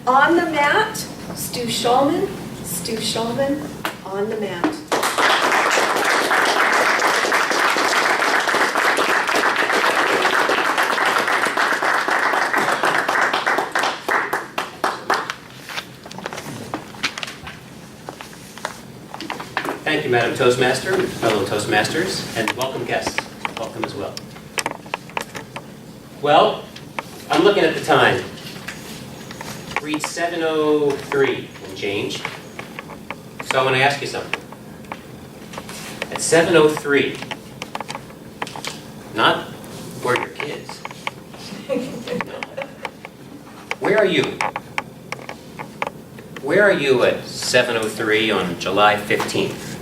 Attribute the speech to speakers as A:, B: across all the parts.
A: On the mat, Stu Schulman. Stu Schulman, on the mat.
B: Thank you, Madam Toastmaster, fellow Toastmasters, and welcome guests. Welcome as well. Well, I'm looking at the time. Read 7:03 and change. So I want to ask you something. At 7:03, not where are your kids? No. Where are you? Where are you at 7:03 on July 15th?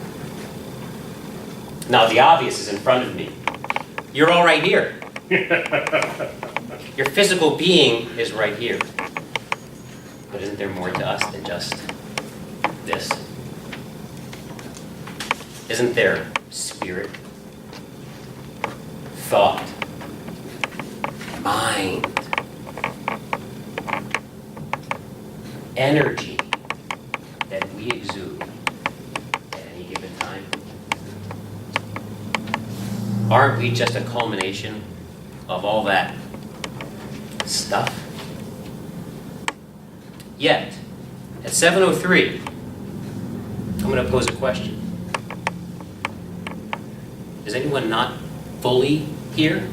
B: Now, the obvious is in front of me. You're all right here. Your physical being is right here. But isn't there more to us than just this? Isn't there spirit, thought, mind, energy that we exude at any given time? Aren't we just a culmination of all that stuff? Yet, at 7:03, I'm going to pose a question. Is anyone not fully here?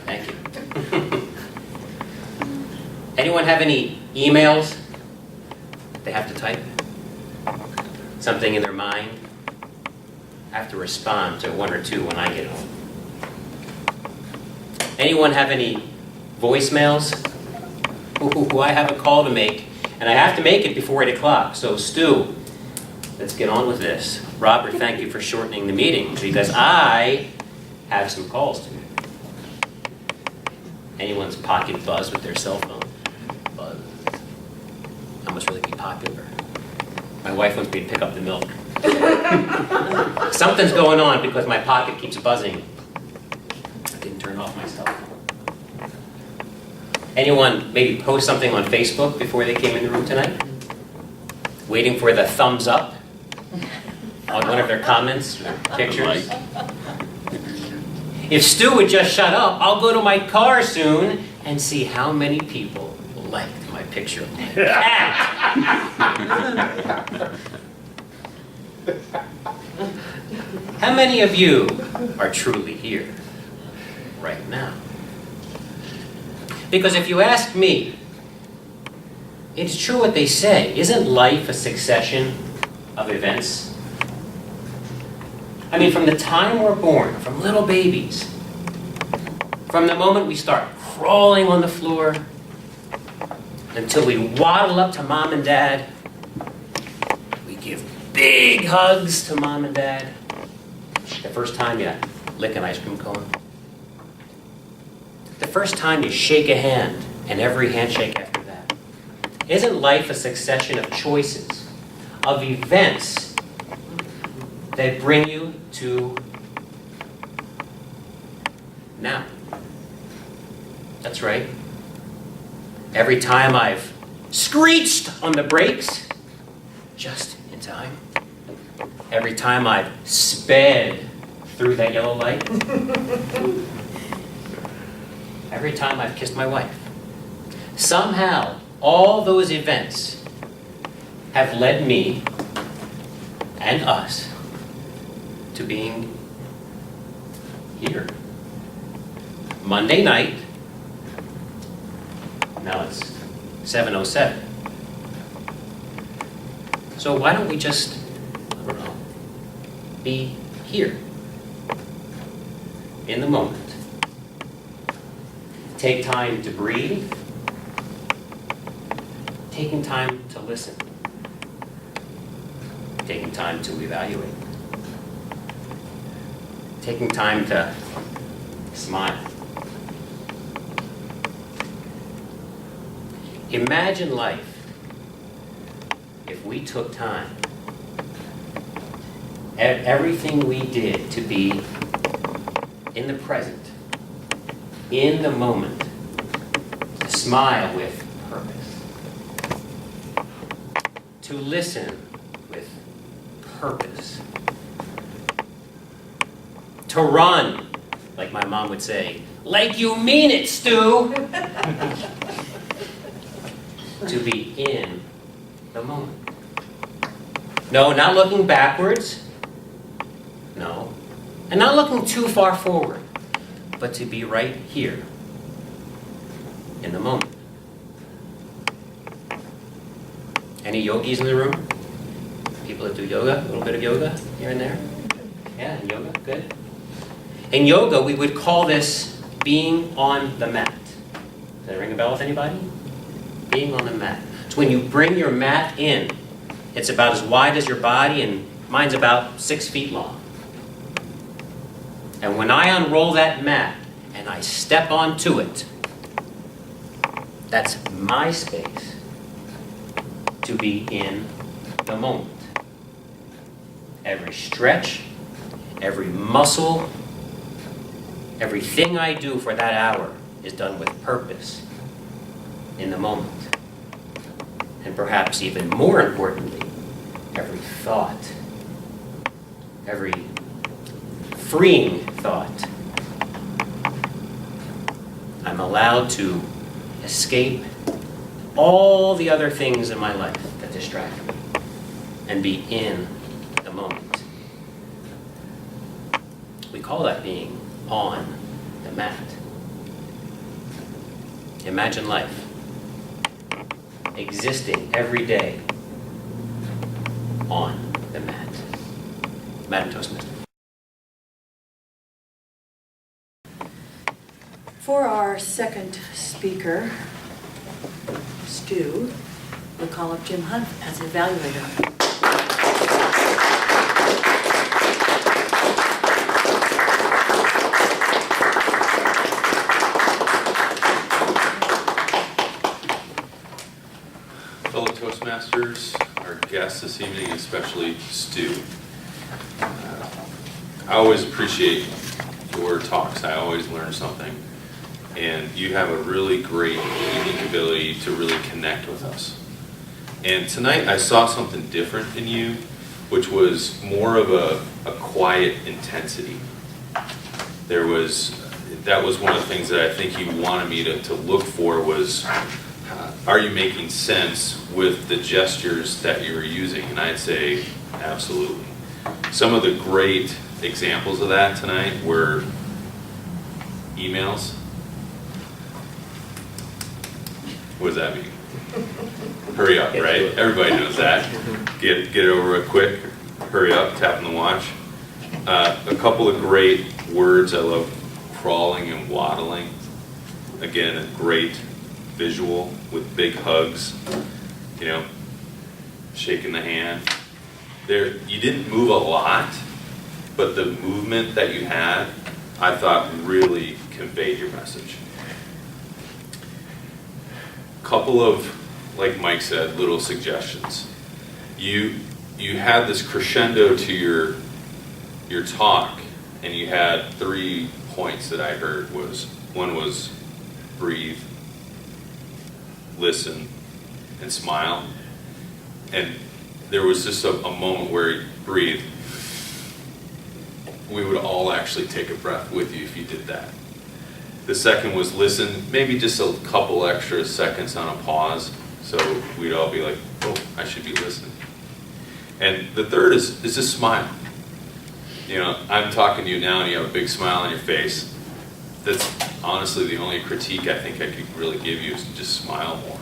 B: Thank you. Anyone have any emails they have to type? Something in their mind? I have to respond to one or two when I get home. Anyone have any voicemails? Ooh, I have a call to make, and I have to make it before 8 o'clock. So Stu, let's get on with this. Robert, thank you for shortening the meeting because I have some calls to make. Anyone's pocket buzz with their cell phone? Buzz. I must really be popular. My wife wants me to pick up the milk. Something's going on because my pocket keeps buzzing. I didn't turn off my cell phone. Anyone maybe post something on Facebook before they came in the room tonight? Waiting for the thumbs up on one of their comments or pictures? If Stu would just shut up, I'll go to my car soon and see how many people liked my picture of my cat. How many of you are truly here right now? Because if you ask me, it's true what they say. Isn't life a succession of events? I mean, from the time we're born, from little babies, from the moment we start crawling on the floor, until we waddle up to mom and dad, we give big hugs to mom and dad. The first time you lick an ice cream cone. The first time you shake a hand, and every handshake after that. Isn't life a succession of choices, of events that bring you to now? That's right. Every time I've screeched on the brakes, just in time. Every time I've sped through that yellow light. Every time I've kissed my wife. Somehow, all those events have led me and us to being here. Monday night, now it's 7:07. So why don't we just, I don't know, be here in the moment. Take time to breathe. Taking time to listen. Taking time to evaluate. Taking time to smile. Imagine life if we took time, everything we did to be in the present, in the moment, to smile with purpose, to listen with purpose, to run, like my mom would say, like you mean it, Stu, to be in the moment. No, not looking backwards, no, and not looking too far forward, but to be right here in the moment. Any yogis in the room? People that do yoga, a little bit of yoga here and there? Yeah, yoga, good. In yoga, we would call this being on the mat. Does that ring a bell with anybody? Being on the mat. So when you bring your mat in, it's about as wide as your body, and mine's about 6 feet long. And when I unroll that mat and I step onto it, that's my space to be in the moment. Every stretch, every muscle, everything I do for that hour is done with purpose in the moment. And perhaps even more importantly, every thought, every freeing thought, I'm allowed to escape all the other things in my life that distract me and be in the moment. We call that being on the mat. Imagine life existing every day on the mat. Madam Toastmaster.
C: For our second speaker, Stu, we'll call up Jim Hunt as evaluator.
D: Fellow Toastmasters, our guests this evening, especially Stu. I always appreciate your talks. I always learn something. And you have a really great, unique ability to really connect with us. And tonight I saw something different in you, which was more of a quiet intensity. That was one of the things that I think you wanted me to look for was, are you making sense with the gestures that you're using? And I'd say, absolutely. Some of the great examples of that tonight were emails. What does that mean? Hurry up, right? Everybody knows that. Get it over with quick. Hurry up, tapping the watch. A couple of great words. I love crawling and waddling. Again, a great visual with big hugs. You know, shaking the hand. You didn't move a lot, but the movement that you had, I thought really conveyed your message. Couple of, like Mike said, little suggestions. You had this crescendo to your talk, and you had 3 points that I heard. One was breathe, listen, and smile. And there was just a moment where you breathe. We would all actually take a breath with you if you did that. The second was listen, maybe just a couple extra seconds on a pause, so we'd all be like, oh, I should be listening. And the third is just smile. You know, I'm talking to you now and you have a big smile on your face. That's honestly the only critique I think I could really give you is just smile more.